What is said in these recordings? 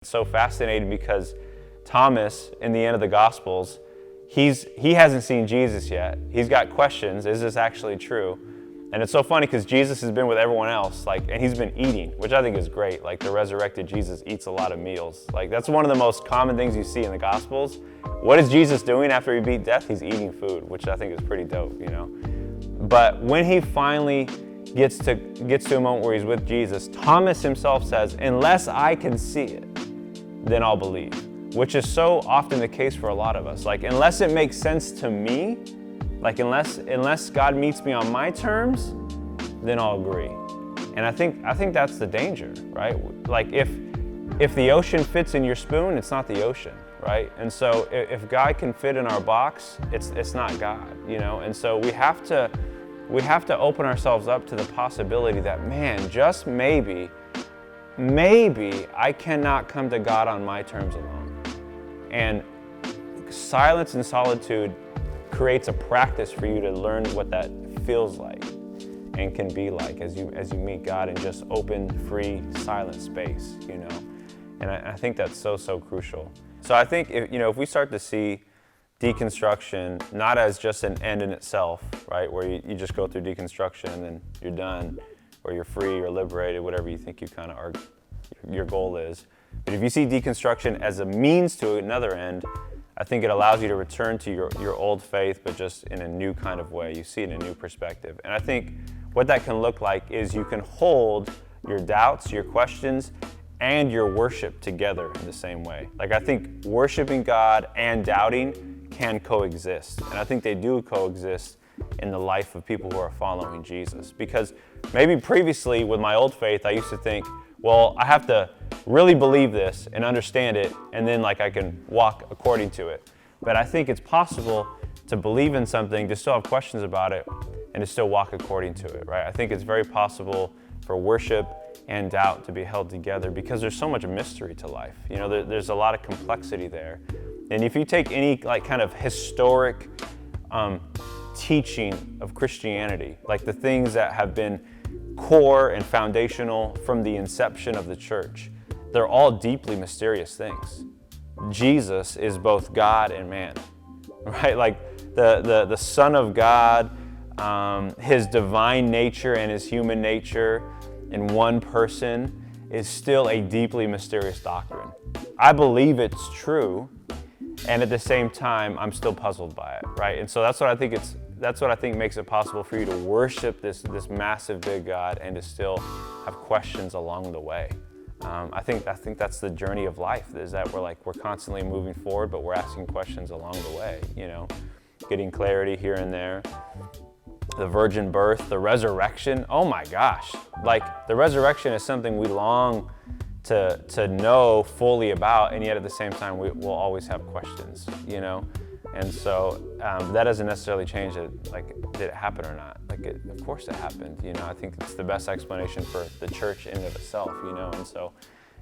It's so fascinating because Thomas, in the end of the Gospels, he hasn't seen Jesus yet. He's got questions. Is this actually true? And it's so funny because Jesus has been with everyone else, and he's been eating, which I think is great. Like, the resurrected Jesus eats a lot of meals. Like, that's one of the most common things you see in the Gospels. What is Jesus doing after he beat death? He's eating food, which I think is pretty dope, But when he finally gets to a moment where he's with Jesus, Thomas himself says, "Unless I can see it, then I'll believe," which is so often the case for a lot of us. Like, unless it makes sense to me, unless God meets me on my terms, then I'll agree. And I think that's the danger, right? Like, if the ocean fits in your spoon, it's not the ocean, right? And so if God can fit in our box, it's not God, And so we have to open ourselves up to the possibility that, man, just maybe I cannot come to God on my terms alone. And silence and solitude creates a practice for you to learn what that feels like and can be like as you meet God in just open, free, silent space, And I think that's so crucial. So I think if we start to see deconstruction not as just an end in itself, right, where you just go through deconstruction and then you're done, or you're free or liberated, whatever you think you kind of are, your goal is. But if you see deconstruction as a means to another end, I think it allows you to return to your old faith, but just in a new kind of way. You see it in a new perspective. And I think what that can look like is you can hold your doubts, your questions, and your worship together in the same way. Like, I think worshiping God and doubting can coexist. And I think they do coexist in the life of people who are following Jesus. Because maybe previously with my old faith, I used to think, well, I have to really believe this and understand it, and then I can walk according to it. But I think it's possible to believe in something, to still have questions about it, and to still walk according to it, right? I think it's very possible for worship and doubt to be held together because there's so much mystery to life. There's a lot of complexity there. And if you take any kind of historic teaching of Christianity, like the things that have been core and foundational from the inception of the church, they're all deeply mysterious things. Jesus is both God and man, right? Like the Son of God, his divine nature and his human nature in one person is still a deeply mysterious doctrine. I believe it's true, and at the same time, I'm still puzzled by it, right? And so that's what I think makes it possible for you to worship this massive big God and to still have questions along the way. I think that's the journey of life, is that we're constantly moving forward, but we're asking questions along the way, getting clarity here and there. The virgin birth, the resurrection, oh my gosh. The resurrection is something we long to know fully about, and yet at the same time, we'll always have questions, And so that doesn't necessarily change it, did it happen or not? Of course it happened, I think it's the best explanation for the church in and of itself, And so,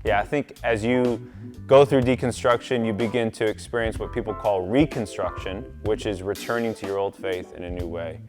yeah, I think as you go through deconstruction, you begin to experience what people call reconstruction, which is returning to your old faith in a new way.